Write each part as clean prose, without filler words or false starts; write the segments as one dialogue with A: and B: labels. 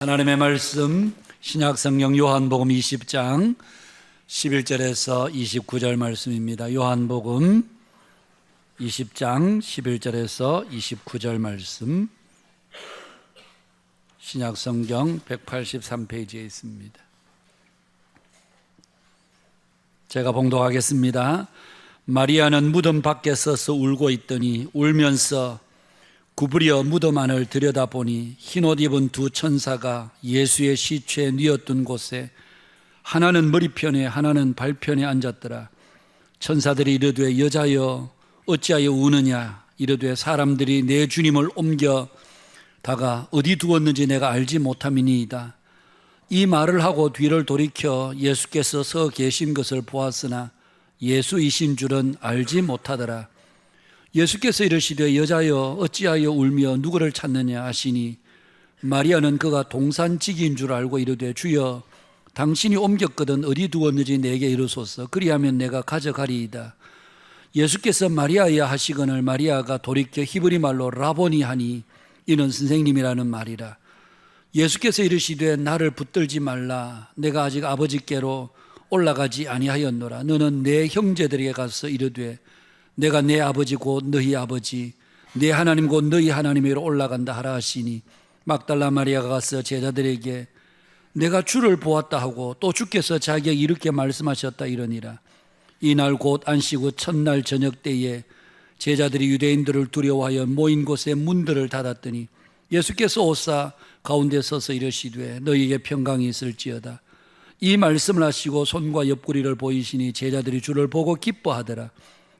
A: 하나님의 말씀 신약성경 요한복음 20장 11절에서 29절 말씀입니다. 요한복음 20장 11절에서 29절 말씀 신약성경 183페이지에 있습니다. 제가 봉독하겠습니다. 마리아는 무덤 밖에 서서 울고 있더니 울면서 구부려 무덤 안을 들여다보니 흰옷 입은 두 천사가 예수의 시체에 뉘었던 곳에 하나는 머리편에 하나는 발편에 앉았더라. 천사들이 이르되 여자여 어찌하여 우느냐. 이르되 사람들이 내 주님을 옮겨다가 어디 두었는지 내가 알지 못함이니이다. 이 말을 하고 뒤를 돌이켜 예수께서 서 계신 것을 보았으나 예수이신 줄은 알지 못하더라. 예수께서 이르시되 여자여 어찌하여 울며 누구를 찾느냐 하시니 마리아는 그가 동산지기인 줄 알고 이르되 주여 당신이 옮겼거든 어디 두었는지 내게 이르소서. 그리하면 내가 가져가리이다. 예수께서 마리아야 하시거늘 마리아가 돌이켜 히브리 말로 라보니 하니 이는 선생님이라는 말이라. 예수께서 이르시되 나를 붙들지 말라. 내가 아직 아버지께로 올라가지 아니하였노라. 너는 내 형제들에게 가서 이르되 내가 내 아버지 곧 너희 아버지 내 하나님 곧 너희 하나님으로 올라간다 하라 하시니 막달라 마리아가 가서 제자들에게 내가 주를 보았다 하고 또 주께서 자기에게 이렇게 말씀하셨다 이러니라. 이날 곧 안식 후 첫날 저녁 때에 제자들이 유대인들을 두려워하여 모인 곳에 문들을 닫았더니 예수께서 오사 가운데 서서 이르시되 너희에게 평강이 있을지어다. 이 말씀을 하시고 손과 옆구리를 보이시니 제자들이 주를 보고 기뻐하더라.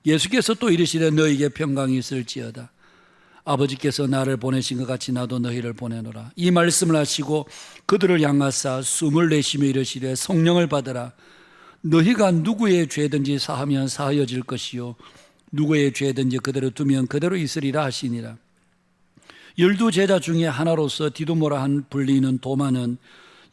A: 예수께서 또 이르시되 너희에게 평강이 있을지어다. 아버지께서 나를 보내신 것 같이 나도 너희를 보내노라. 이 말씀을 하시고 그들을 향하사 숨을 내쉬며 이르시되 성령을 받으라. 너희가 누구의 죄든지 사하면 사하여질 것이요 누구의 죄든지 그대로 두면 그대로 있으리라 하시니라. 12 제자 중에 하나로서 디두모라 한 불리는 도마는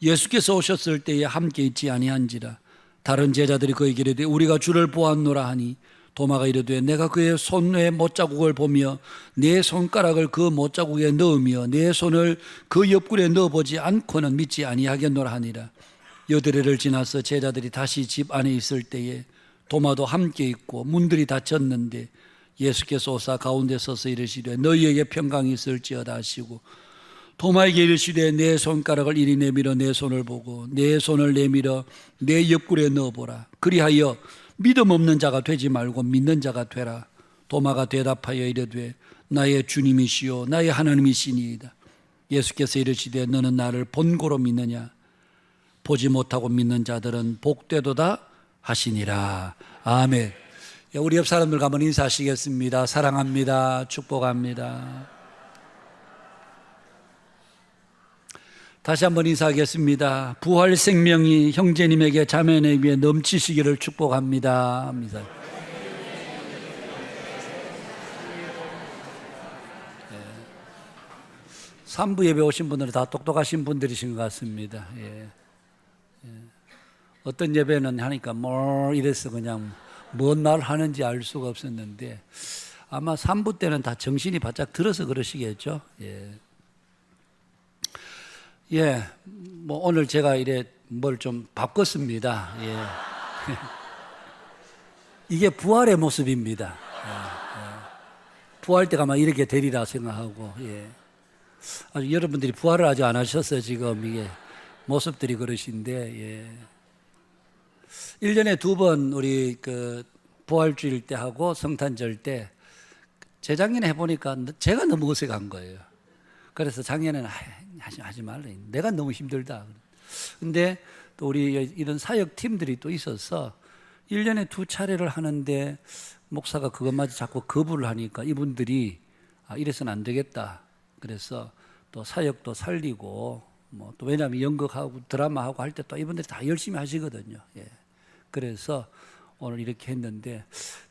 A: 예수께서 오셨을 때에 함께 있지 아니한지라. 다른 제자들이 그에게 이르되 우리가 주를 보았노라 하니 도마가 이르되 내가 그의 손에 못자국을 보며 내 손가락을 그 못자국에 넣으며 내 손을 그 옆구리에 넣어보지 않고는 믿지 아니하겠노라 하니라. 여드레를 지나서 제자들이 다시 집 안에 있을 때에 도마도 함께 있고 문들이 닫혔는데 예수께서 오사 가운데 서서 이르시되 너희에게 평강이 있을지어다 하시고 도마에게 이르시되 내 손가락을 이리 내밀어 내 손을 보고 내 손을 내밀어 내 옆구리에 넣어보라. 그리하여 믿음 없는 자가 되지 말고 믿는 자가 되라. 도마가 대답하여 이르되 나의 주님이시요 나의 하나님이시니이다. 예수께서 이르시되 너는 나를 본고로 믿느냐. 보지 못하고 믿는 자들은 복되도다 하시니라. 아멘. 우리 옆 사람들과 한번 인사하시겠습니다. 사랑합니다. 축복합니다. 다시 한번 인사하겠습니다. 부활 생명이 형제님에게 자매님에게 넘치시기를 축복합니다. 3부 예배 오신 분들은 다 똑똑하신 분들이신 것 같습니다. 어떤 예배는 하니까 이래서 그냥 뭔 말 하는지 알 수가 없었는데 아마 3부 때는 다 정신이 바짝 들어서 그러시겠죠. 오늘 제가 이래 뭘 좀 바꿨습니다. 이게 부활의 모습입니다. 부활 때가 아마 이렇게 되리라 생각하고, 아주 여러분들이 부활을 아직 안 하셨어요. 지금 이게 모습들이 그러신데, 1년에 2번 우리 그 부활주일 때 하고 성탄절 때 재작년에 해보니까 제가 너무 어색한 거예요. 그래서 작년에는 하지 말라. 내가 너무 힘들다. 근데 또 우리 이런 사역 팀들이 또 있어서 1년에 2차례를 하는데 목사가 그것마저 자꾸 거부를 하니까 이분들이 이래서는 안 되겠다. 그래서 또 사역도 살리고 또 왜냐하면 연극하고 드라마하고 할 때 또 이분들이 다 열심히 하시거든요. 그래서 오늘 이렇게 했는데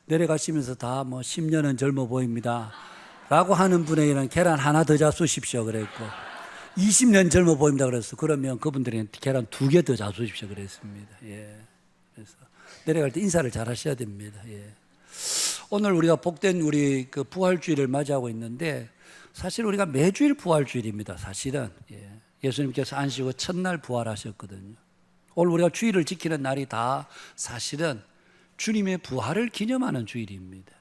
A: 내려가시면서 다 10년은 젊어 보입니다. 라고 하는 분에게는 계란 하나 더 잡수십시오. 그랬고 20년 젊어 보입니다. 그래서 그러면 그분들에게는 계란 2개 더 잡수십시오. 그랬습니다. 그래서 내려갈 때 인사를 잘 하셔야 됩니다. 오늘 우리가 복된 우리 그 부활주일을 맞이하고 있는데 사실 우리가 매주일 부활주일입니다. 사실은 예수님께서 안식후 첫날 부활하셨거든요. 오늘 우리가 주일을 지키는 날이 다 사실은 주님의 부활을 기념하는 주일입니다.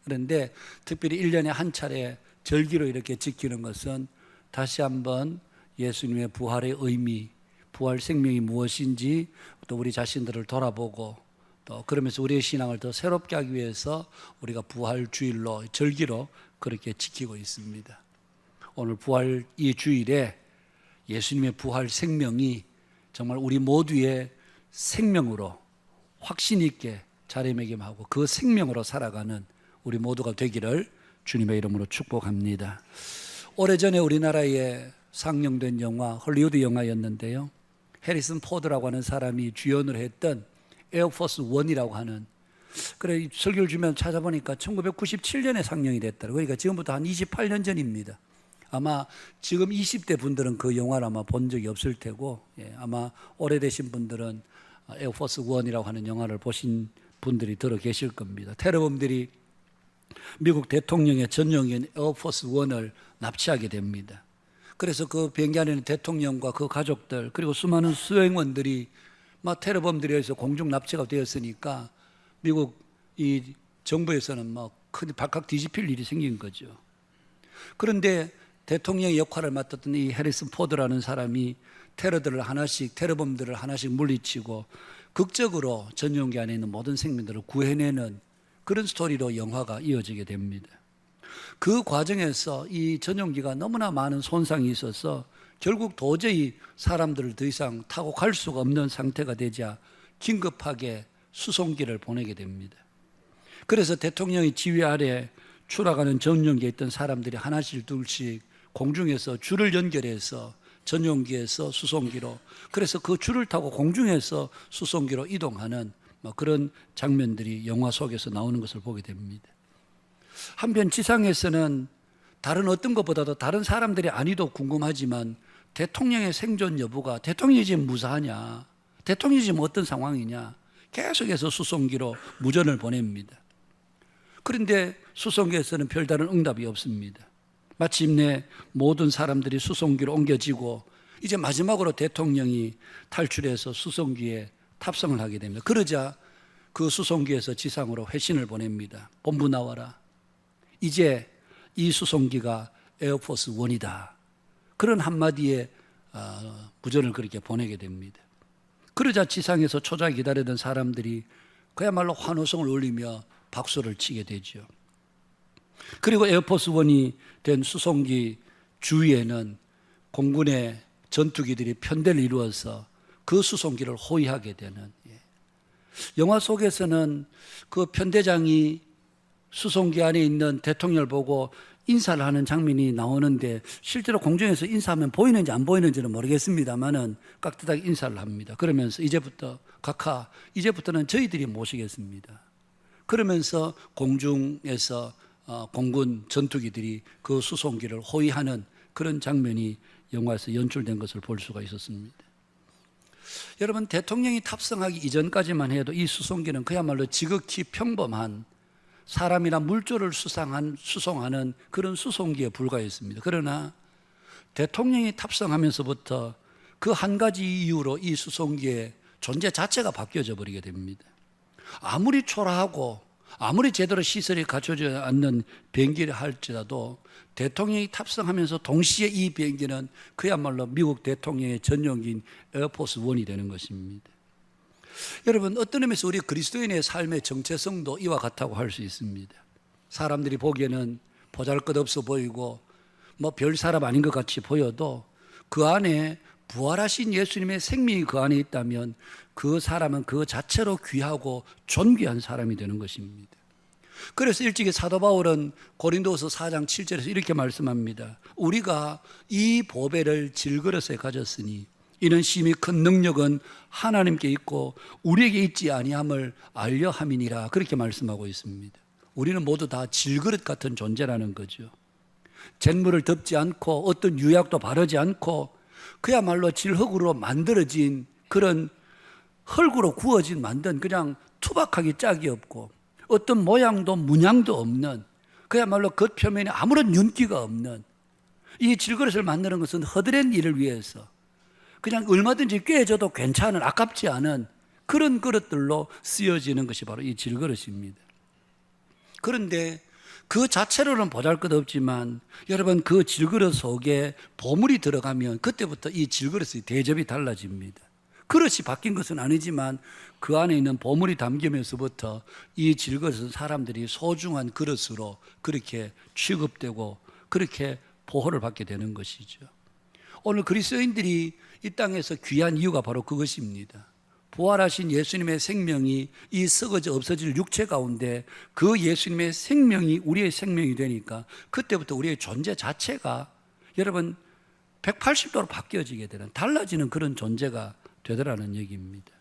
A: 그런데 특별히 1년에 한 차례 절기로 이렇게 지키는 것은 다시 한번 예수님의 부활의 의미, 부활 생명이 무엇인지 또 우리 자신들을 돌아보고 또 그러면서 우리의 신앙을 더 새롭게 하기 위해서 우리가 부활 주일로, 절기로 그렇게 지키고 있습니다. 오늘 부활 이 주일에 예수님의 부활 생명이 정말 우리 모두의 생명으로 확신 있게 자리매김하고 그 생명으로 살아가는 우리 모두가 되기를 주님의 이름으로 축복합니다. 오래전에 우리나라에 상영된 영화, 헐리우드 영화였는데요, 해리슨 포드라고 하는 사람이 주연을 했던 에어포스 1이라고 하는, 그래 설교를 주면 찾아보니까 1997년에 상영이 됐더라고요. 그러니까 지금부터 한 28년 전입니다. 아마 지금 20대 분들은 그 영화를 아마 본 적이 없을 테고, 아마 오래되신 분들은 에어포스 1이라고 하는 영화를 보신 분들이 들어 계실 겁니다. 테러범들이 미국 대통령의 전용기인 에어포스 1을 납치하게 됩니다. 그래서 그 비행기 안에는 대통령과 그 가족들 그리고 수많은 수행원들이 막 테러범들에 의해서 공중 납치가 되었으니까 미국 이 정부에서는 막 큰 발칵 뒤집힐 일이 생긴 거죠. 그런데 대통령의 역할을 맡았던 이 해리슨 포드라는 사람이 테러범들을 하나씩 물리치고 극적으로 전용기 안에 있는 모든 생명들을 구해내는 그런 스토리로 영화가 이어지게 됩니다. 그 과정에서 이 전용기가 너무나 많은 손상이 있어서 결국 도저히 사람들을 더 이상 타고 갈 수가 없는 상태가 되자 긴급하게 수송기를 보내게 됩니다. 그래서 대통령의 지휘 아래 추락하는 전용기에 있던 사람들이 하나씩 둘씩 공중에서 줄을 연결해서 전용기에서 수송기로, 그래서 그 줄을 타고 공중에서 수송기로 이동하는 그런 장면들이 영화 속에서 나오는 것을 보게 됩니다. 한편 지상에서는 다른 어떤 것보다도 다른 사람들이 아니도 궁금하지만 대통령의 생존 여부가, 대통령이 지금 무사하냐, 대통령이 지금 어떤 상황이냐, 계속해서 수송기로 무전을 보냅니다. 그런데 수송기에서는 별다른 응답이 없습니다. 마침내 모든 사람들이 수송기로 옮겨지고 이제 마지막으로 대통령이 탈출해서 수송기에 탑승을 하게 됩니다. 그러자 그 수송기에서 지상으로 회신을 보냅니다. 본부 나와라. 이제 이 수송기가 에어포스 1이다. 그런 한마디의 무전을 그렇게 보내게 됩니다. 그러자 지상에서 초조하게 기다리던 사람들이 그야말로 환호성을 울리며 박수를 치게 되죠. 그리고 에어포스 1이 된 수송기 주위에는 공군의 전투기들이 편대를 이루어서 그 수송기를 호위하게 되는, 영화 속에서는 그 편대장이 수송기 안에 있는 대통령을 보고 인사를 하는 장면이 나오는데 실제로 공중에서 인사하면 보이는지 안 보이는지는 모르겠습니다만은 깍듯하게 인사를 합니다. 그러면서 이제부터는 저희들이 모시겠습니다. 그러면서 공중에서 공군 전투기들이 그 수송기를 호위하는 그런 장면이 영화에서 연출된 것을 볼 수가 있었습니다. 여러분, 대통령이 탑승하기 이전까지만 해도 이 수송기는 그야말로 지극히 평범한 사람이나 물조를 수송하는 그런 수송기에 불과했습니다. 그러나 대통령이 탑승하면서부터 그 한 가지 이유로 이 수송기의 존재 자체가 바뀌어져 버리게 됩니다. 아무리 초라하고 아무리 제대로 시설이 갖춰져 않는 비행기를 할지라도 대통령이 탑승하면서 동시에 이 비행기는 그야말로 미국 대통령의 전용기인 에어포스 1이 되는 것입니다. 여러분, 어떤 의미에서 우리 그리스도인의 삶의 정체성도 이와 같다고 할 수 있습니다. 사람들이 보기에는 보잘것없어 보이고 별 사람 아닌 것 같이 보여도 그 안에 부활하신 예수님의 생명이 그 안에 있다면 그 사람은 그 자체로 귀하고 존귀한 사람이 되는 것입니다. 그래서 일찍이 사도 바울은 고린도후서 4장 7절에서 이렇게 말씀합니다. 우리가 이 보배를 질그릇에 가졌으니 이는 심히 큰 능력은 하나님께 있고 우리에게 있지 아니함을 알려 함이니라. 그렇게 말씀하고 있습니다. 우리는 모두 다 질그릇 같은 존재라는 거죠. 잿물을 덮지 않고 어떤 유약도 바르지 않고 그야말로 질흙으로 만들어진 그런 흙으로 구워진 만든 그냥 투박하기 짝이 없고 어떤 모양도 문양도 없는 그야말로 겉표면에 아무런 윤기가 없는 이 질그릇을 만드는 것은 허드렛 일을 위해서 그냥 얼마든지 꿰줘도 괜찮은, 아깝지 않은 그런 그릇들로 쓰여지는 것이 바로 이 질그릇입니다. 그런데 그 자체로는 보잘것없지만 여러분, 그 질그릇 속에 보물이 들어가면 그때부터 이 질그릇의 대접이 달라집니다. 그릇이 바뀐 것은 아니지만 그 안에 있는 보물이 담기면서부터 이 질그릇은 사람들이 소중한 그릇으로 그렇게 취급되고 그렇게 보호를 받게 되는 것이죠. 오늘 그리스도인들이 이 땅에서 귀한 이유가 바로 그것입니다. 부활하신 예수님의 생명이 이 썩어져 없어질 육체 가운데 그 예수님의 생명이 우리의 생명이 되니까 그때부터 우리의 존재 자체가 여러분 180도로 바뀌어지게 되는, 달라지는 그런 존재가 되더라는 얘기입니다.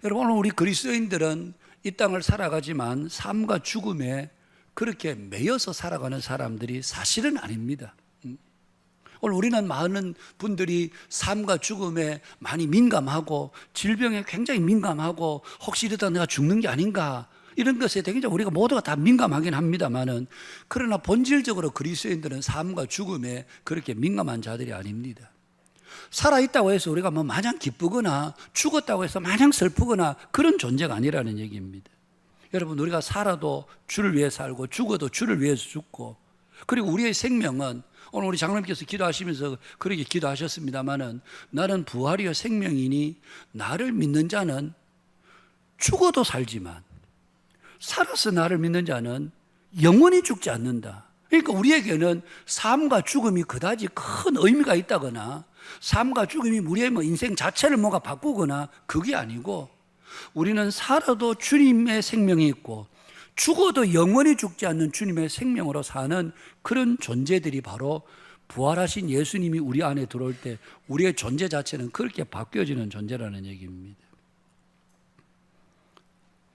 A: 여러분, 오늘 우리 그리스도인들은 이 땅을 살아가지만 삶과 죽음에 그렇게 매여서 살아가는 사람들이 사실은 아닙니다. 오늘 우리는 많은 분들이 삶과 죽음에 많이 민감하고 질병에 굉장히 민감하고 혹시 이러다 내가 죽는 게 아닌가 이런 것에 되게 우리가 모두가 다 민감하긴 합니다만은, 그러나 본질적으로 그리스도인들은 삶과 죽음에 그렇게 민감한 자들이 아닙니다. 살아있다고 해서 우리가 뭐 마냥 기쁘거나 죽었다고 해서 마냥 슬프거나 그런 존재가 아니라는 얘기입니다. 여러분, 우리가 살아도 주를 위해 살고 죽어도 주를 위해서 죽고, 그리고 우리의 생명은 오늘 우리 장로님께서 기도하시면서 그렇게 기도하셨습니다마는, 나는 부활이요 생명이니 나를 믿는 자는 죽어도 살지만 살아서 나를 믿는 자는 영원히 죽지 않는다. 그러니까 우리에게는 삶과 죽음이 그다지 큰 의미가 있다거나 삶과 죽음이 우리의 인생 자체를 뭐가 바꾸거나 그게 아니고, 우리는 살아도 주님의 생명이 있고 죽어도 영원히 죽지 않는 주님의 생명으로 사는 그런 존재들이 바로 부활하신 예수님이 우리 안에 들어올 때 우리의 존재 자체는 그렇게 바뀌어지는 존재라는 얘기입니다.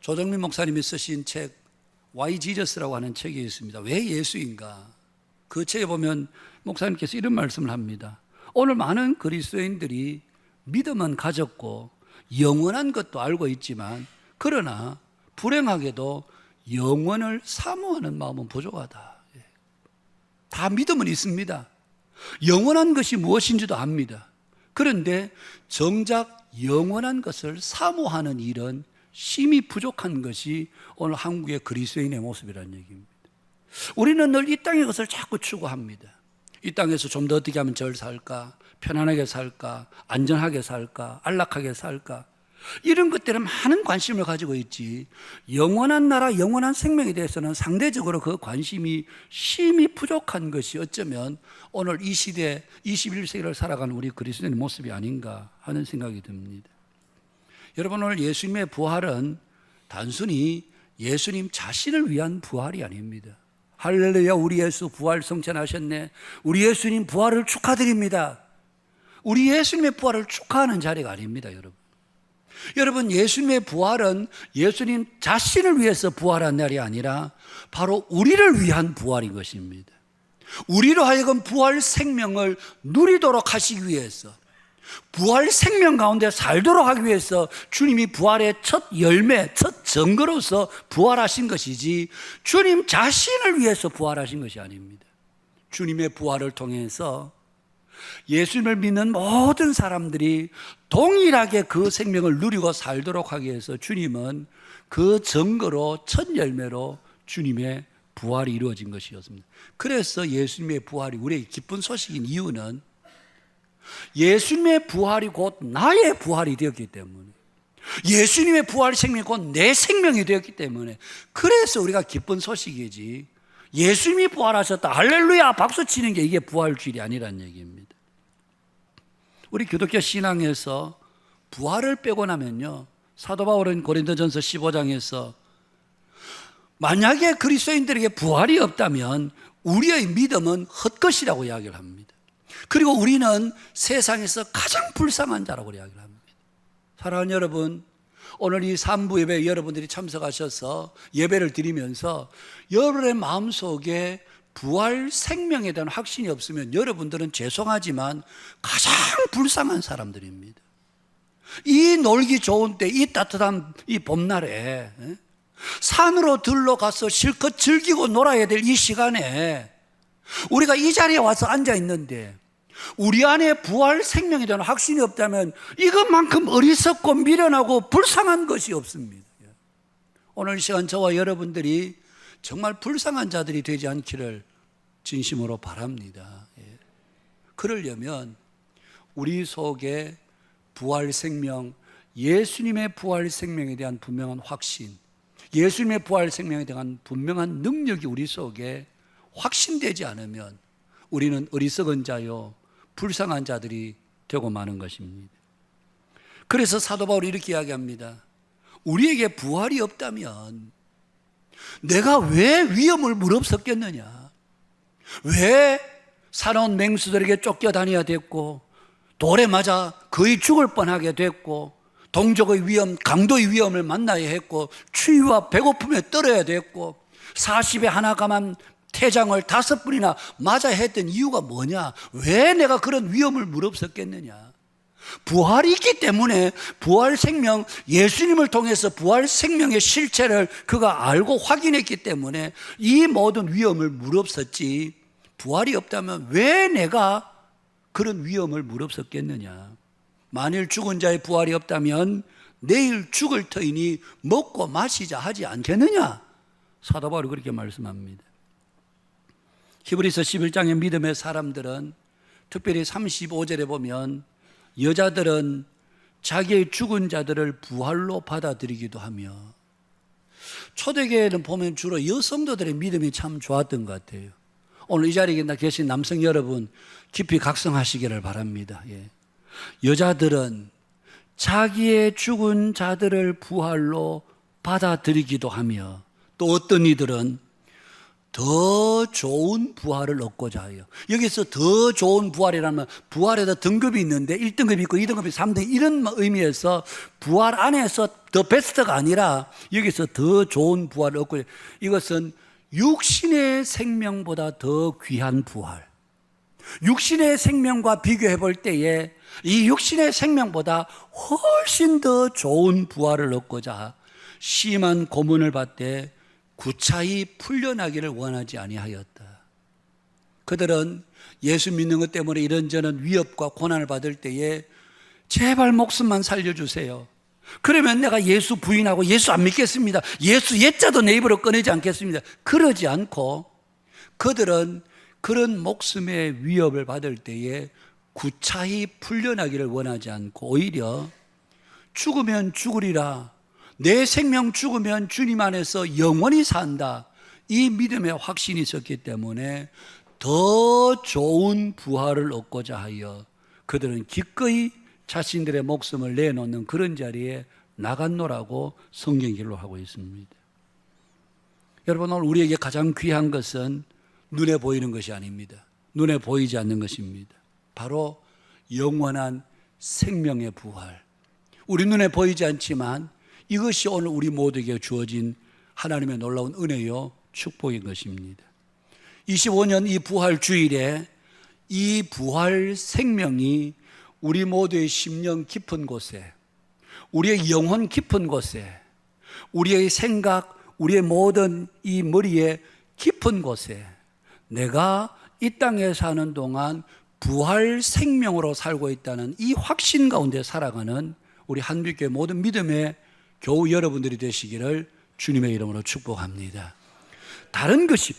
A: 조정민 목사님이 쓰신 책 Why Jesus라고 하는 책이 있습니다. 왜 예수인가? 그 책에 보면 목사님께서 이런 말씀을 합니다. 오늘 많은 그리스도인들이 믿음은 가졌고 영원한 것도 알고 있지만, 그러나 불행하게도 영원을 사모하는 마음은 부족하다. 다 믿음은 있습니다. 영원한 것이 무엇인지도 압니다. 그런데 정작 영원한 것을 사모하는 일은 심히 부족한 것이 오늘 한국의 그리스도인의 모습이라는 얘기입니다. 우리는 늘 이 땅의 것을 자꾸 추구합니다. 이 땅에서 좀 더 어떻게 하면 잘 살까? 편안하게 살까? 안전하게 살까? 안락하게 살까? 이런 것들에 많은 관심을 가지고 있지, 영원한 나라, 영원한 생명에 대해서는 상대적으로 그 관심이 심히 부족한 것이 어쩌면 오늘 이 시대 21세기를 살아가는 우리 그리스도인의 모습이 아닌가 하는 생각이 듭니다. 여러분, 오늘 예수님의 부활은 단순히 예수님 자신을 위한 부활이 아닙니다. 할렐루야, 우리 예수 부활 성천하셨네. 우리 예수님 부활을 축하드립니다. 우리 예수님의 부활을 축하하는 자리가 아닙니다, 여러분. 여러분, 예수님의 부활은 예수님 자신을 위해서 부활한 날이 아니라 바로 우리를 위한 부활인 것입니다. 우리로 하여금 부활 생명을 누리도록 하시기 위해서, 부활 생명 가운데 살도록 하기 위해서 주님이 부활의 첫 열매, 첫 증거로서 부활하신 것이지 주님 자신을 위해서 부활하신 것이 아닙니다. 주님의 부활을 통해서 예수님을 믿는 모든 사람들이 동일하게 그 생명을 누리고 살도록 하기 위해서 주님은 그 증거로, 첫 열매로 주님의 부활이 이루어진 것이었습니다. 그래서 예수님의 부활이 우리에게 기쁜 소식인 이유는 예수님의 부활이 곧 나의 부활이 되었기 때문에, 예수님의 부활 생명이 곧 내 생명이 되었기 때문에, 그래서 우리가 기쁜 소식이지, 예수님이 부활하셨다 할렐루야 박수 치는 게 이게 부활주일이 아니라는 얘기입니다. 우리 기독교 신앙에서 부활을 빼고 나면요, 사도 바울은 고린도전서 15장에서 만약에 그리스도인들에게 부활이 없다면 우리의 믿음은 헛것이라고 이야기를 합니다. 그리고 우리는 세상에서 가장 불쌍한 자라고 이야기를 합니다. 사랑하는 여러분, 오늘 이 3부 예배에 여러분들이 참석하셔서 예배를 드리면서 여러분의 마음속에 부활 생명에 대한 확신이 없으면 여러분들은 죄송하지만 가장 불쌍한 사람들입니다. 이 놀기 좋은 때, 이 따뜻한 이 봄날에 산으로 들러가서 실컷 즐기고 놀아야 될 이 시간에
B: 우리가 이 자리에 와서 앉아 있는데 우리 안에 부활 생명에 대한 확신이 없다면 이것만큼 어리석고 미련하고 불쌍한 것이 없습니다. 오늘 시간 저와 여러분들이 정말 불쌍한 자들이 되지 않기를 진심으로 바랍니다. 그러려면 우리 속에 부활 생명, 예수님의 부활 생명에 대한 분명한 확신, 예수님의 부활 생명에 대한 분명한 능력이 우리 속에 확신되지 않으면 우리는 어리석은 자요 불쌍한 자들이 되고 마는 것입니다. 그래서 사도 바울이 이렇게 이야기합니다. 우리에게 부활이 없다면 내가 왜 위험을 무릅쓰겠느냐? 왜 사나운 맹수들에게 쫓겨다녀야 됐고 돌에 맞아 거의 죽을 뻔하게 됐고 동족의 위험, 강도의 위험을 만나야 했고 추위와 배고픔에 떨어야 됐고 40에 하나 감한 태장을 5번이나 맞아야 했던 이유가 뭐냐? 왜 내가 그런 위험을 무릅쓰겠느냐? 부활이 있기 때문에 부활 생명, 예수님을 통해서 부활 생명의 실체를 그가 알고 확인했기 때문에 이 모든 위험을 무릅쓰지, 부활이 없다면 왜 내가 그런 위험을 무릅쓰겠느냐? 만일 죽은 자의 부활이 없다면 내일 죽을 터이니 먹고 마시자 하지 않겠느냐? 사도 바울이 그렇게 말씀합니다. 히브리서 11장의 믿음의 사람들은 특별히 35절에 보면 여자들은 자기의 죽은 자들을 부활로 받아들이기도 하며, 초대교회는 보면 주로 여성들의 믿음이 참 좋았던 것 같아요. 오늘 이 자리에 계신 남성 여러분 깊이 각성하시기를 바랍니다. 여자들은 자기의 죽은 자들을 부활로 받아들이기도 하며, 또 어떤 이들은 더 좋은 부활을 얻고자 해요. 여기서 더 좋은 부활이라면 부활에도 등급이 있는데 1등급이 있고 2등급이 3등급 이런 의미에서 부활 안에서 더 베스트가 아니라 여기서 더 좋은 부활을 얻고, 이것은 육신의 생명보다 더 귀한 부활, 육신의 생명과 비교해 볼 때에 이 육신의 생명보다 훨씬 더 좋은 부활을 얻고자 심한 고문을 받되 구차히 풀려나기를 원하지 아니하였다. 그들은 예수 믿는 것 때문에 이런저런 위협과 고난을 받을 때에 제발 목숨만 살려주세요. 그러면 내가 예수 부인하고 예수 안 믿겠습니다. 예수 옛자도 내 입으로 꺼내지 않겠습니다. 그러지 않고 그들은 그런 목숨의 위협을 받을 때에 구차히 풀려나기를 원하지 않고 오히려 죽으면 죽으리라, 내 생명 죽으면 주님 안에서 영원히 산다, 이 믿음의 확신이 있었기 때문에 더 좋은 부활을 얻고자 하여 그들은 기꺼이 자신들의 목숨을 내놓는 그런 자리에 나갔노라고 성경이 기록하고 있습니다. 여러분, 오늘 우리에게 가장 귀한 것은 눈에 보이는 것이 아닙니다. 눈에 보이지 않는 것입니다. 바로 영원한 생명의 부활. 우리 눈에 보이지 않지만 이것이 오늘 우리 모두에게 주어진 하나님의 놀라운 은혜요 축복인 것입니다. 25년 이 부활 주일에 이 부활 생명이 우리 모두의 심령 깊은 곳에, 우리의 영혼 깊은 곳에, 우리의 생각, 우리의 모든 이 머리의 깊은 곳에 내가 이 땅에 사는 동안 부활 생명으로 살고 있다는 이 확신 가운데 살아가는 우리 한빛교회 모든 믿음의 교우 여러분들이 되시기를 주님의 이름으로 축복합니다. 다른 것이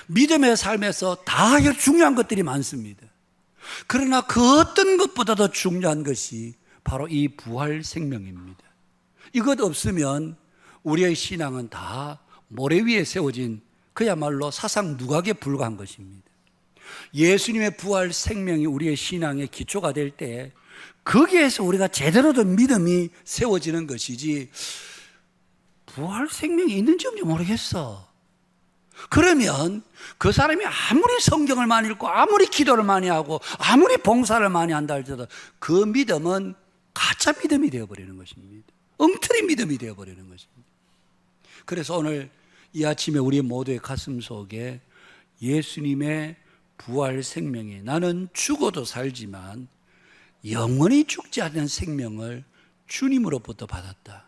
B: 믿음의 삶에서 다 중요한 것들이 많습니다. 그러나 그 어떤 것보다도 중요한 것이 바로 이 부활 생명입니다. 이것 없으면 우리의 신앙은 다 모래 위에 세워진 그야말로 사상 누각에 불과한 것입니다. 예수님의 부활 생명이 우리의 신앙의 기초가 될 때 거기에서 우리가 제대로 된 믿음이 세워지는 것이지, 부활 생명이 있는지 없는지 모르겠어, 그러면 그 사람이 아무리 성경을 많이 읽고 아무리 기도를 많이 하고 아무리 봉사를 많이 한다 할지라도 그 믿음은 가짜 믿음이 되어버리는 것입니다. 엉터리 믿음이 되어버리는 것입니다. 그래서 오늘 이 아침에 우리 모두의 가슴 속에 예수님의 부활 생명이, 나는 죽어도 살지만 영원히 죽지 않는 생명을 주님으로부터 받았다,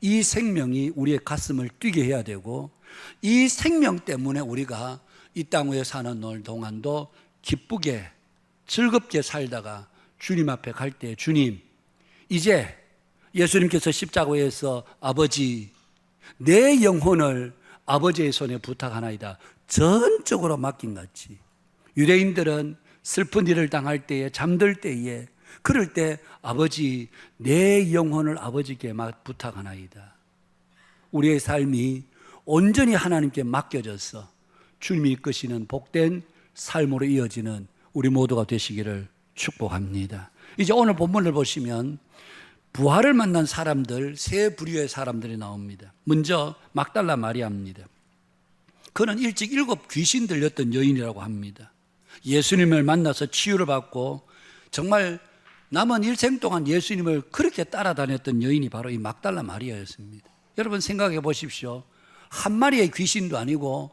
B: 이 생명이 우리의 가슴을 뛰게 해야 되고, 이 생명 때문에 우리가 이 땅 위에 사는 동안도 기쁘게 즐겁게 살다가 주님 앞에 갈 때 주님, 이제 예수님께서 십자가에서 아버지, 내 영혼을 아버지의 손에 부탁하나이다 전적으로 맡긴 같이, 유대인들은 슬픈 일을 당할 때에, 잠들 때에, 그럴 때 아버지, 내 영혼을 아버지께 부탁하나이다. 우리의 삶이 온전히 하나님께 맡겨져서 주님이 이끄시는 복된 삶으로 이어지는 우리 모두가 되시기를 축복합니다. 이제 오늘 본문을 보시면 부활을 만난 사람들, 세 부류의 사람들이 나옵니다. 먼저 막달라 마리아입니다. 그는 일찍 7 귀신 들렸던 여인이라고 합니다. 예수님을 만나서 치유를 받고 정말 남은 일생 동안 예수님을 그렇게 따라다녔던 여인이 바로 이 막달라 마리아였습니다. 여러분 생각해 보십시오. 한 마리의 귀신도 아니고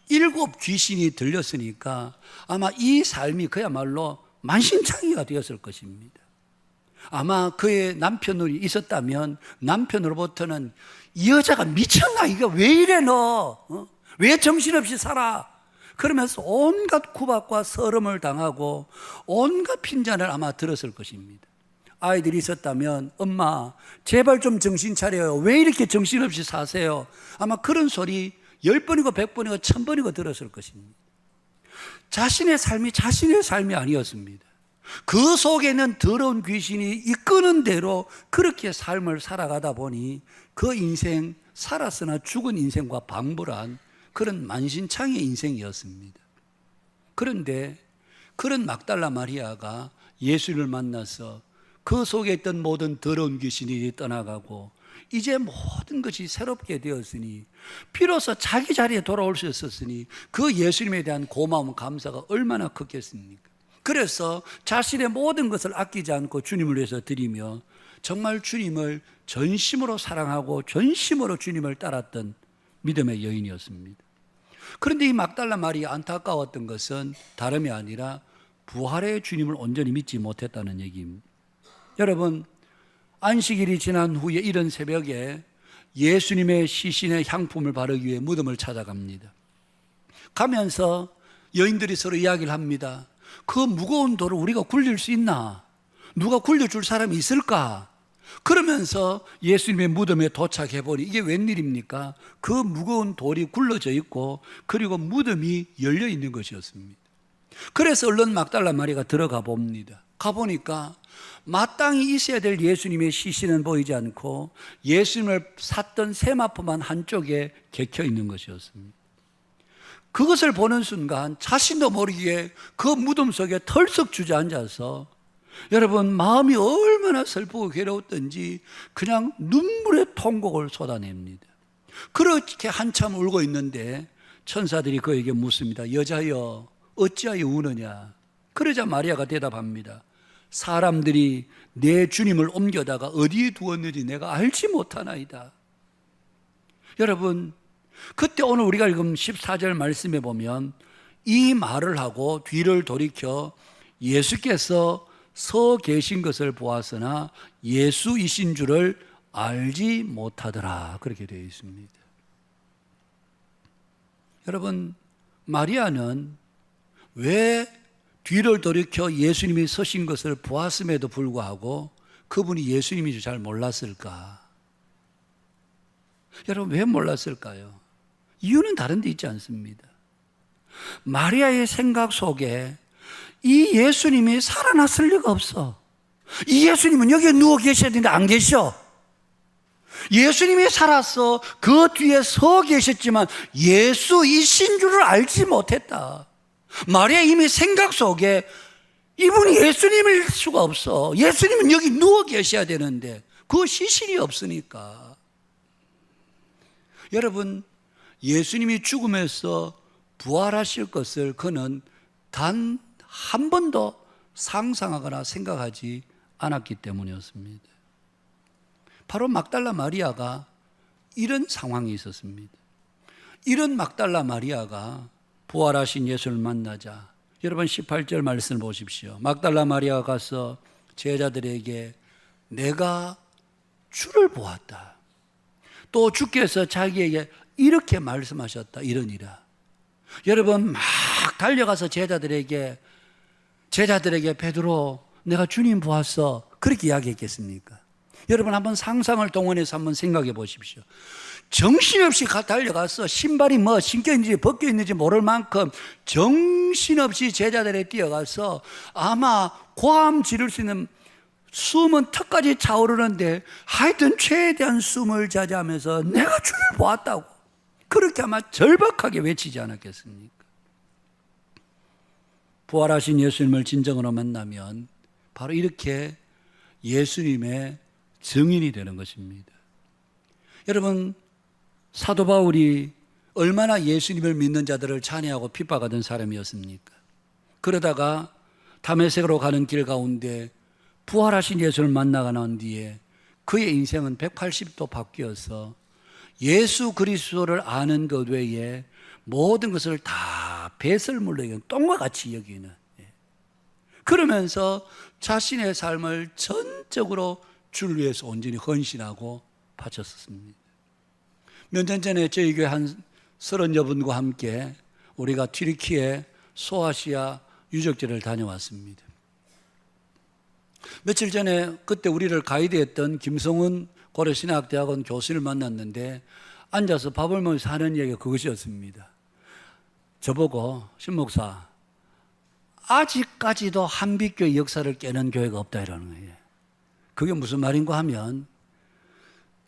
B: 7 귀신이 들렸으니까 아마 이 삶이 그야말로 만신창이가 되었을 것입니다. 아마 그의 남편이 있었다면 남편으로부터는 이 여자가 미쳤나? 이거 왜 이래 너? 왜 정신없이 살아? 그러면서 온갖 구박과 서름을 당하고 온갖 핀잔을 아마 들었을 것입니다. 아이들이 있었다면 엄마 제발 좀 정신 차려요. 왜 이렇게 정신없이 사세요? 아마 그런 소리 10번이고 100번이고 1000번이고 들었을 것입니다. 자신의 삶이 아니었습니다. 그 속에는 더러운 귀신이 이끄는 대로 그렇게 삶을 살아가다 보니 그 인생, 살았으나 죽은 인생과 방불한 그런 만신창의 인생이었습니다. 그런데 그런 막달라 마리아가 예수를 만나서 그 속에 있던 모든 더러운 귀신이 떠나가고 이제 모든 것이 새롭게 되었으니, 비로소 자기 자리에 돌아올 수 있었으니 그 예수님에 대한 고마움, 감사가 얼마나 컸겠습니까? 그래서 자신의 모든 것을 아끼지 않고 주님을 위해서 드리며 정말 주님을 전심으로 사랑하고 전심으로 주님을 따랐던 믿음의 여인이었습니다. 그런데 이 막달라 마리아 안타까웠던 것은 다름이 아니라 부활의 주님을 온전히 믿지 못했다는 얘기입니다. 여러분, 안식일이 지난 후에 이른 새벽에 예수님의 시신의 향품을 바르기 위해 무덤을 찾아갑니다. 가면서 여인들이 서로 이야기를 합니다. 그 무거운 돌을 우리가 굴릴 수 있나? 누가 굴려줄 사람이 있을까? 그러면서 예수님의 무덤에 도착해보니 이게 웬일입니까? 그 무거운 돌이 굴러져 있고 그리고 무덤이 열려 있는 것이었습니다. 그래서 얼른 막달라 마리아가 들어가 봅니다. 가보니까 마땅히 있어야 될 예수님의 시신은 보이지 않고 예수님을 샀던 세마포만 한쪽에 개켜 있는 것이었습니다. 그것을 보는 순간 자신도 모르게 그 무덤 속에 털썩 주저앉아서 여러분 마음이 얼마나 슬프고 괴로웠던지 그냥 눈물의 통곡을 쏟아냅니다. 그렇게 한참 울고 있는데 천사들이 그에게 묻습니다. 여자여 어찌하여 우느냐? 그러자 마리아가 대답합니다. 사람들이 내 주님을 옮겨다가 어디에 두었는지 내가 알지 못하나이다. 여러분, 그때 오늘 우리가 읽은 14절 말씀에 보면 이 말을 하고 뒤를 돌이켜 예수께서 서 계신 것을 보았으나 예수이신 줄을 알지 못하더라, 그렇게 되어 있습니다. 여러분, 마리아는 왜 뒤를 돌이켜 예수님이 서신 것을 보았음에도 불구하고 그분이 예수님인 줄 잘 몰랐을까? 여러분, 왜 몰랐을까요? 이유는 다른 데 있지 않습니다. 마리아의 생각 속에 이 예수님이 살아났을 리가 없어. 이 예수님은 여기에 누워 계셔야 되는데 안 계셔. 예수님이 살았어. 그 뒤에 서 계셨지만 예수이신 줄을 알지 못했다. 마리아 이미 생각 속에 이분이 예수님일 수가 없어. 예수님은 여기 누워 계셔야 되는데 그 시신이 없으니까. 여러분, 예수님이 죽음에서 부활하실 것을 그는 단 한 번도 상상하거나 생각하지 않았기 때문이었습니다. 바로 막달라 마리아가 이런 상황이 있었습니다. 이런 막달라 마리아가 부활하신 예수를 만나자 여러분 18절 말씀을 보십시오. 막달라 마리아가 가서 제자들에게 내가 주를 보았다. 또 주께서 자기에게 이렇게 말씀하셨다. 이러니라. 여러분 막 달려가서 제자들에게 베드로 내가 주님 보았어 그렇게 이야기했겠습니까? 여러분 한번 상상을 동원해서 한번 생각해 보십시오. 정신없이 달려가서 신발이 뭐 신겨 있는지 벗겨 있는지 모를 만큼 정신없이 제자들에 뛰어가서 아마 고함 지를 수 있는 숨은 턱까지 차오르는데 하여튼 최대한 숨을 자제하면서 내가 주를 보았다고 그렇게 아마 절박하게 외치지 않았겠습니까? 부활하신 예수님을 진정으로 만나면 바로 이렇게 예수님의 증인이 되는 것입니다. 여러분 사도 바울이 얼마나 예수님을 믿는 자들을 찬양하고 핍박하던 사람이었습니까? 그러다가 다메섹으로 가는 길 가운데 부활하신 예수를 만나고 난 뒤에 그의 인생은 180도 바뀌어서 예수 그리스도를 아는 것 외에 모든 것을 다 배설물로 여기는 똥과 같이 여기는 그러면서 자신의 삶을 전적으로 주를 위해서 온전히 헌신하고 바쳤었습니다. 몇 년 전에 저희 교회 한 30여 분과 함께 우리가 튀르키예 소아시아 유적지를 다녀왔습니다. 며칠 전에 그때 우리를 가이드했던 김성훈 고려신학대학원 교수를 만났는데 앉아서 밥을 먹으면서 하는 얘기가 그것이었습니다. 저보고 신 목사 아직까지도 한빛교회 역사를 깨는 교회가 없다 이러는 거예요. 그게 무슨 말인가 하면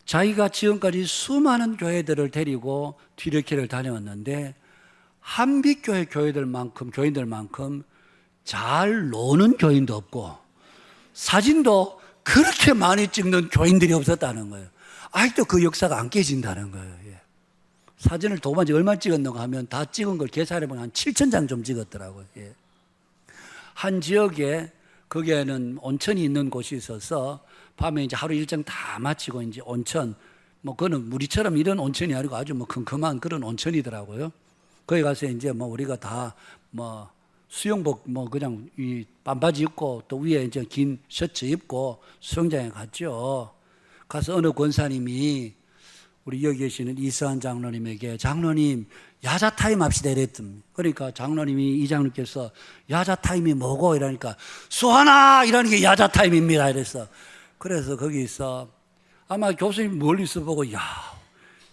B: 자기가 지금까지 수많은 교회들을 데리고 튀르키예를 다녀왔는데 한빛교회 교인들만큼 잘 노는 교인도 없고 사진도 그렇게 많이 찍는 교인들이 없었다는 거예요. 아직도 그 역사가 안 깨진다는 거예요. 사진을 도반지 얼마 찍었는가 하면 다 찍은 걸 계산해보면 한 7,000장 좀 찍었더라고요. 한 지역에 거기에는 온천이 있는 곳이 있어서 밤에 이제 하루 일정 다 마치고 이제 온천, 뭐 그거는 우리처럼 이런 온천이 아니고 아주 뭐 큼큼한 그런 온천이더라고요. 거기 가서 이제 뭐 우리가 다 뭐 수영복 뭐 그냥 이 반바지 입고 또 위에 이제 긴 셔츠 입고 수영장에 갔죠. 가서 어느 권사님이 우리 여기 계시는 이서한 장로님에게 장로님 야자 타임 합시다 이랬습니다. 그러니까 장로님이 이장님께서 야자 타임이 뭐고 이러니까 수하나 이라는 게 야자 타임입니다 이랬어. 그래서 거기서 아마 교수님 멀리서 보고 야,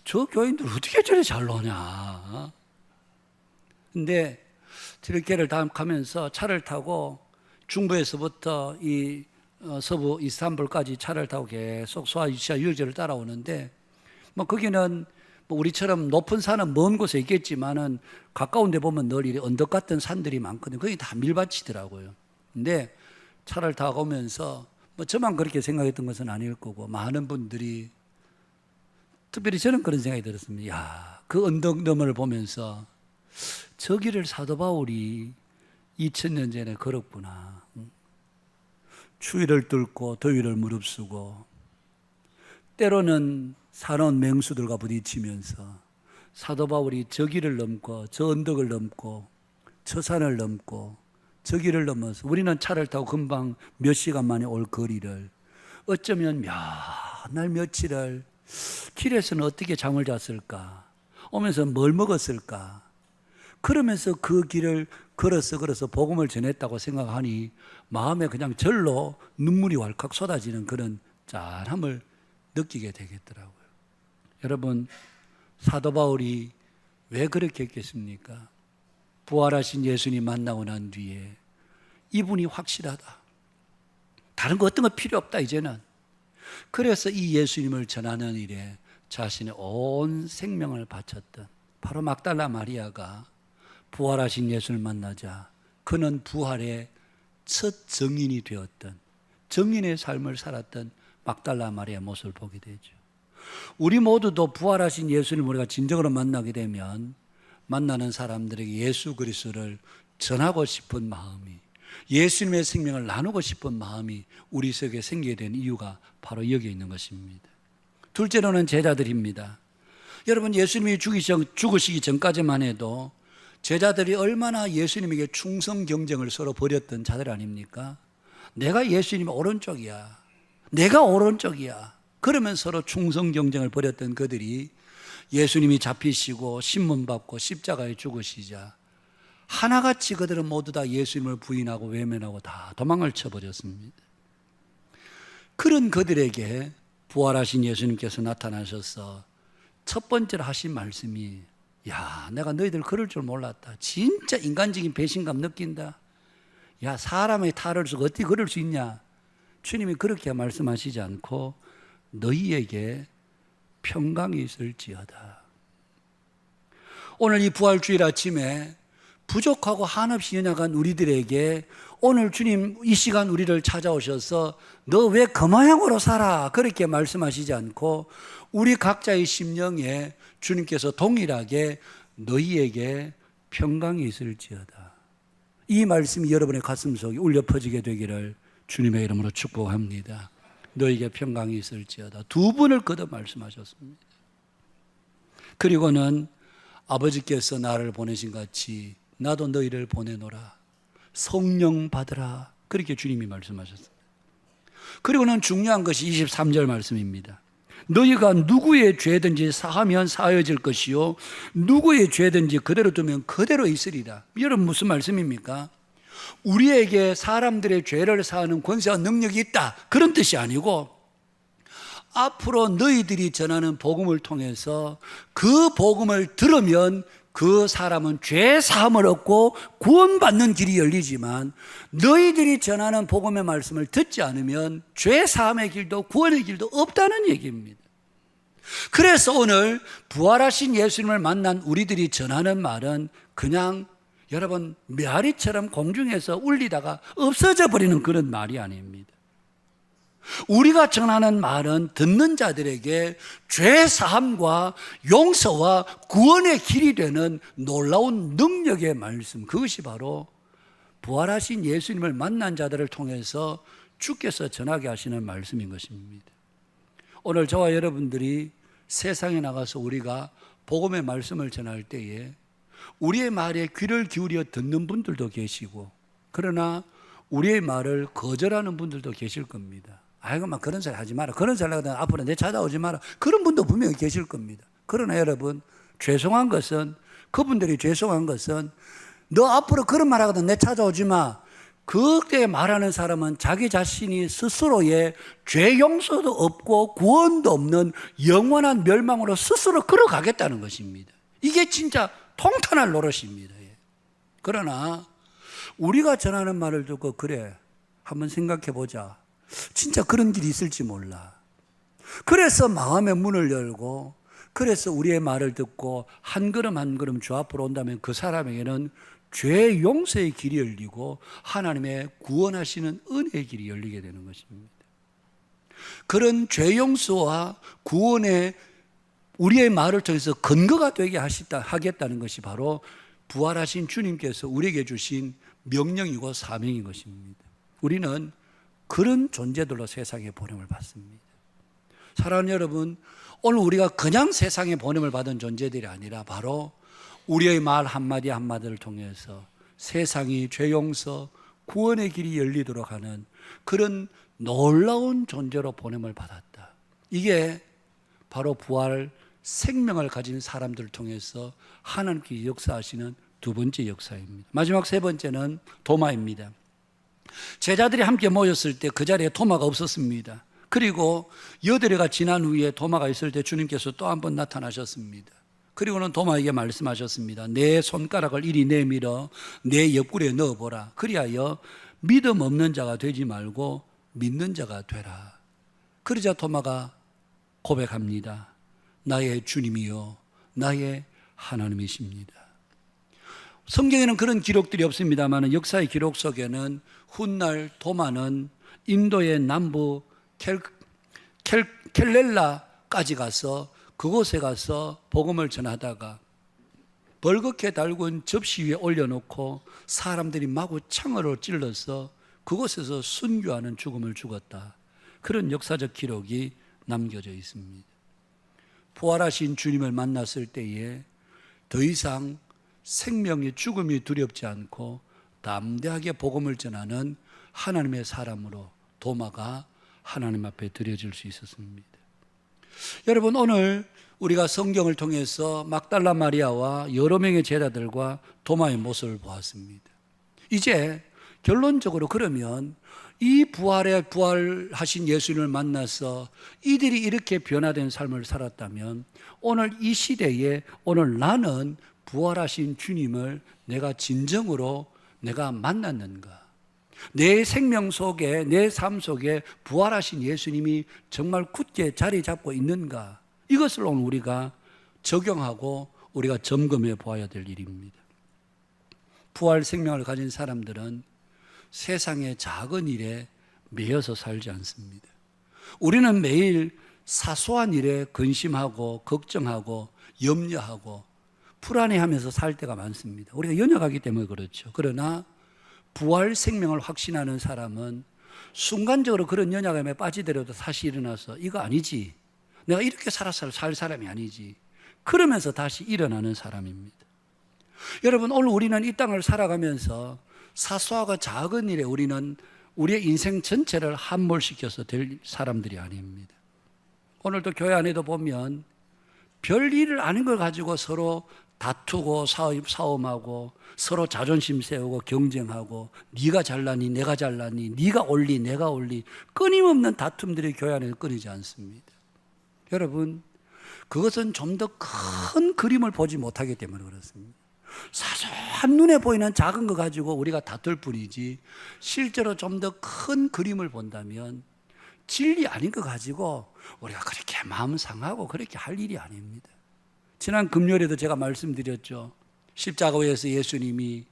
B: 저 교인들 어떻게 저래 잘 노냐. 근데 튀르키예를 가면서 차를 타고 중부에서부터 이 서부 이스탄불까지 차를 타고 계속 소아시아 유적지를 따라오는데 뭐 거기는 뭐 우리처럼 높은 산은 먼 곳에 있겠지만은 가까운 데 보면 늘 이리 언덕 같은 산들이 많거든요. 거기 다 밀밭이더라고요. 근데 차를 타고 오면서 뭐 저만 그렇게 생각했던 것은 아닐 거고 많은 분들이 특별히 저는 그런 생각이 들었습니다. 야, 그 언덕 너머를 보면서 저 길을 사도 바울이 2000년 전에 걸었구나. 추위를 뚫고 더위를 무릅쓰고 때로는 사나운 맹수들과 부딪히면서 사도 바울이 저 길을 넘고 저 언덕을 넘고 저 산을 넘고 저 길을 넘어서 우리는 차를 타고 금방 몇 시간 만에 올 거리를 어쩌면 몇 날 며칠을 길에서는 어떻게 잠을 잤을까? 오면서 뭘 먹었을까? 그러면서 그 길을 걸어서 복음을 전했다고 생각하니 마음에 그냥 절로 눈물이 왈칵 쏟아지는 그런 짠함을 느끼게 되겠더라고요. 여러분, 사도 바울이 왜 그렇게 했겠습니까? 부활하신 예수님 만나고 난 뒤에 이분이 확실하다. 다른 거 어떤 거 필요 없다 이제는. 그래서 이 예수님을 전하는 일에 자신의 온 생명을 바쳤던 바로 막달라 마리아가 부활하신 예수를 만나자 그는 부활의 첫 증인이 되었던 증인의 삶을 살았던 막달라 마리아의 모습을 보게 되죠. 우리 모두도 부활하신 예수님을 우리가 진정으로 만나게 되면 만나는 사람들에게 예수 그리스도를 전하고 싶은 마음이 예수님의 생명을 나누고 싶은 마음이 우리 속에 생기게 된 이유가 바로 여기에 있는 것입니다. 둘째로는 제자들입니다. 여러분 예수님이 죽으시기 전까지만 해도 제자들이 얼마나 예수님에게 충성 경쟁을 서로 벌였던 자들 아닙니까? 내가 예수님 오른쪽이야. 내가 오른쪽이야. 그러면 서로 충성 경쟁을 벌였던 그들이 예수님이 잡히시고 신문받고 십자가에 죽으시자 하나같이 그들은 모두 다 예수님을 부인하고 외면하고 다 도망을 쳐버렸습니다. 그런 그들에게 부활하신 예수님께서 나타나셔서 첫 번째로 하신 말씀이, 야, 내가 너희들 그럴 줄 몰랐다. 진짜 인간적인 배신감 느낀다. 야, 사람의 탈을 쓰고 어떻게 그럴 수 있냐. 주님이 그렇게 말씀하시지 않고 너희에게 평강이 있을지어다. 오늘 이 부활주일 아침에 부족하고 한없이 연약한 우리들에게 오늘 주님 이 시간 우리를 찾아오셔서 너 왜 그 모양으로 살아? 그렇게 말씀하시지 않고 우리 각자의 심령에 주님께서 동일하게 너희에게 평강이 있을지어다. 이 말씀이 여러분의 가슴 속에 울려 퍼지게 되기를 주님의 이름으로 축복합니다. 너희에게 평강이 있을지어다. 두 분을 거듭 말씀하셨습니다. 그리고는 아버지께서 나를 보내신 같이 나도 너희를 보내노라. 성령 받으라. 그렇게 주님이 말씀하셨습니다. 그리고는 중요한 것이 23절 말씀입니다. 너희가 누구의 죄든지 사하면 사하여질 것이요 누구의 죄든지 그대로 두면 그대로 있으리라. 여러분 무슨 말씀입니까? 우리에게 사람들의 죄를 사하는 권세와 능력이 있다, 그런 뜻이 아니고 앞으로 너희들이 전하는 복음을 통해서 그 복음을 들으면 그 사람은 죄 사함을 얻고 구원받는 길이 열리지만 너희들이 전하는 복음의 말씀을 듣지 않으면 죄 사함의 길도 구원의 길도 없다는 얘기입니다. 그래서 오늘 부활하신 예수님을 만난 우리들이 전하는 말은 그냥 여러분 메아리처럼 공중에서 울리다가 없어져 버리는 그런 말이 아닙니다. 우리가 전하는 말은 듣는 자들에게 죄 사함과 용서와 구원의 길이 되는 놀라운 능력의 말씀, 그것이 바로 부활하신 예수님을 만난 자들을 통해서 주께서 전하게 하시는 말씀인 것입니다. 오늘 저와 여러분들이 세상에 나가서 우리가 복음의 말씀을 전할 때에 우리의 말에 귀를 기울여 듣는 분들도 계시고 그러나 우리의 말을 거절하는 분들도 계실 겁니다. 아이고 막 그런 소리 하지 마라, 그런 소리 하거든 앞으로 내 찾아오지 마라, 그런 분도 분명히 계실 겁니다. 그러나 여러분 죄송한 것은, 그분들이 죄송한 것은 너 앞으로 그런 말 하거든 내 찾아오지 마, 그때 말하는 사람은 자기 자신이 스스로의 죄 용서도 없고 구원도 없는 영원한 멸망으로 스스로 걸어가겠다는 것입니다. 이게 진짜 통탄할 노릇입니다. 그러나 우리가 전하는 말을 듣고 그래 한번 생각해 보자, 진짜 그런 길이 있을지 몰라. 그래서 마음의 문을 열고 그래서 우리의 말을 듣고 한 걸음 한 걸음 주 앞으로 온다면 그 사람에게는 죄 용서의 길이 열리고 하나님의 구원하시는 은혜의 길이 열리게 되는 것입니다. 그런 죄 용서와 구원의 우리의 말을 통해서 근거가 되게 하겠다는 것이 바로 부활하신 주님께서 우리에게 주신 명령이고 사명인 것입니다. 우리는 그런 존재들로 세상에 보냄을 받습니다. 사랑하는 여러분, 오늘 우리가 그냥 세상에 보냄을 받은 존재들이 아니라 바로 우리의 말 한마디 한마디를 통해서 세상이 죄 용서, 구원의 길이 열리도록 하는 그런 놀라운 존재로 보냄을 받았다. 이게 바로 부활 생명을 가진 사람들을 통해서 하나님께 역사하시는 두 번째 역사입니다. 마지막 세 번째는 도마입니다. 제자들이 함께 모였을 때 그 자리에 도마가 없었습니다. 그리고 여드레가 지난 후에 도마가 있을 때 주님께서 또 한 번 나타나셨습니다. 그리고는 도마에게 말씀하셨습니다. 내 손가락을 이리 내밀어 내 옆구리에 넣어보라. 그리하여 믿음 없는 자가 되지 말고 믿는 자가 되라. 그러자 도마가 고백합니다. 나의 주님이요 나의 하나님이십니다. 성경에는 그런 기록들이 없습니다만 역사의 기록 속에는 훗날 도마는 인도의 남부 켈렐라까지 가서 그곳에 가서 복음을 전하다가 벌겋게 달군 접시 위에 올려놓고 사람들이 마구 창으로 찔러서 그곳에서 순교하는 죽음을 죽었다. 그런 역사적 기록이 남겨져 있습니다. 부활하신 주님을 만났을 때에 더 이상 생명의 죽음이 두렵지 않고 담대하게 복음을 전하는 하나님의 사람으로 도마가 하나님 앞에 드려질 수 있었습니다. 여러분 오늘 우리가 성경을 통해서 막달라 마리아와 여러 명의 제자들과 도마의 모습을 보았습니다. 이제 결론적으로 그러면 이 부활하신 예수님을 만나서 이들이 이렇게 변화된 삶을 살았다면 오늘 이 시대에 오늘 나는 부활하신 주님을 내가 진정으로 내가 만났는가? 내 생명 속에, 내 삶 속에 부활하신 예수님이 정말 굳게 자리 잡고 있는가? 이것을 오늘 우리가 적용하고 우리가 점검해 보아야 될 일입니다. 부활 생명을 가진 사람들은 세상의 작은 일에 매여서 살지 않습니다. 우리는 매일 사소한 일에 근심하고 걱정하고 염려하고 불안해하면서 살 때가 많습니다. 우리가 연약하기 때문에 그렇죠. 그러나 부활 생명을 확신하는 사람은 순간적으로 그런 연약함에 빠지더라도 다시 일어나서 이거 아니지, 내가 이렇게 살아서 살 사람이 아니지, 그러면서 다시 일어나는 사람입니다. 여러분, 오늘 우리는 이 땅을 살아가면서 사소하고 작은 일에 우리는 우리의 인생 전체를 함몰시켜서 될 사람들이 아닙니다. 오늘도 교회 안에도 보면 별 일을 아닌 걸 가지고 서로 다투고 싸움하고 서로 자존심 세우고 경쟁하고 네가 잘나니 내가 잘나니, 네가 올리 내가 올리, 끊임없는 다툼들이 교회 안에서 끊이지 않습니다. 여러분, 그것은 좀 더 큰 그림을 보지 못하기 때문에 그렇습니다. 사소한 눈에 보이는 작은 거 가지고 우리가 다툴 뿐이지 실제로 좀 더 큰 그림을 본다면 진리 아닌 거 가지고 우리가 그렇게 마음 상하고 그렇게 할 일이 아닙니다. 지난 금요일에도 제가 말씀드렸죠. 십자가에서 예수님이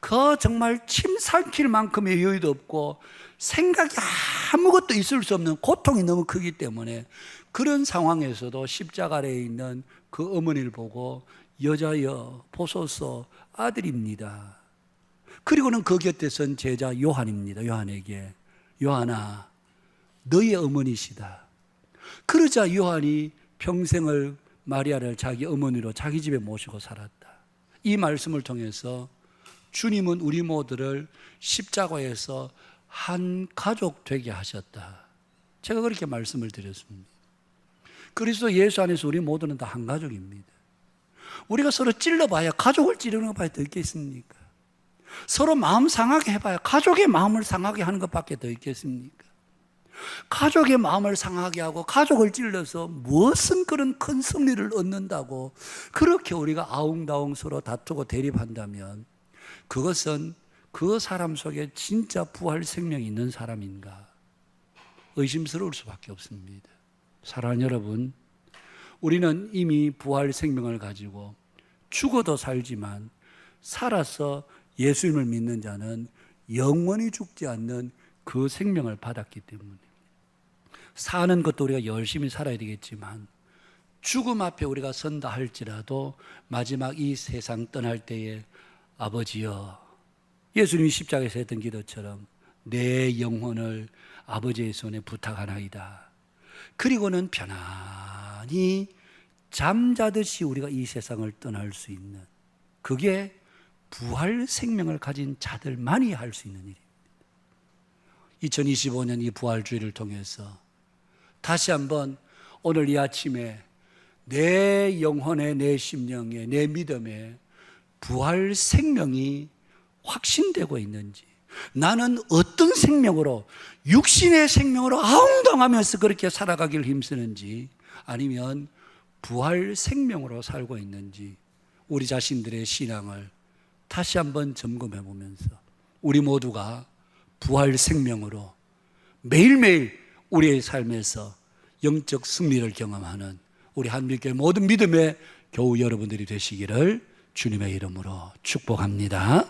B: 그 정말 침 삼킬 만큼의 여유도 없고 생각이 아무것도 있을 수 없는 고통이 너무 크기 때문에 그런 상황에서도 십자가 아래에 있는 그 어머니를 보고 여자여 보소서 아들입니다. 그리고는 그 곁에 선 제자 요한입니다. 요한에게 요한아 너의 어머니시다. 그러자 요한이 평생을 마리아를 자기 어머니로 자기 집에 모시고 살았다. 이 말씀을 통해서 주님은 우리 모두를 십자가에서 한 가족 되게 하셨다. 제가 그렇게 말씀을 드렸습니다. 그리스도 예수 안에서 우리 모두는 다 한 가족입니다. 우리가 서로 찔러봐야 가족을 찌르는 것밖에 더 있겠습니까? 서로 마음 상하게 해봐야 가족의 마음을 상하게 하는 것밖에 더 있겠습니까? 가족의 마음을 상하게 하고 가족을 찔러서 무슨 그런 큰 승리를 얻는다고 그렇게 우리가 아웅다웅 서로 다투고 대립한다면 그것은 그 사람 속에 진짜 부활 생명이 있는 사람인가 의심스러울 수밖에 없습니다. 사랑하는 여러분, 우리는 이미 부활 생명을 가지고 죽어도 살지만 살아서 예수님을 믿는 자는 영원히 죽지 않는 그 생명을 받았기 때문에 사는 것도 우리가 열심히 살아야 되겠지만 죽음 앞에 우리가 선다 할지라도 마지막 이 세상 떠날 때에 아버지여, 예수님이 십자가에서 했던 기도처럼 내 영혼을 아버지의 손에 부탁하나이다. 그리고는 편안히 잠자듯이 우리가 이 세상을 떠날 수 있는, 그게 부활 생명을 가진 자들만이 할 수 있는 일입니다. 2025년 이 부활주의를 통해서 다시 한번 오늘 이 아침에 내 영혼에, 내 심령에, 내 믿음에 부활 생명이 확신되고 있는지, 나는 어떤 생명으로, 육신의 생명으로 아웅당하면서 그렇게 살아가기를 힘쓰는지, 아니면 부활 생명으로 살고 있는지 우리 자신들의 신앙을 다시 한번 점검해 보면서 우리 모두가 부활 생명으로 매일매일 우리의 삶에서 영적 승리를 경험하는 우리 한빛교회 모든 믿음의 교우 여러분들이 되시기를 주님의 이름으로 축복합니다.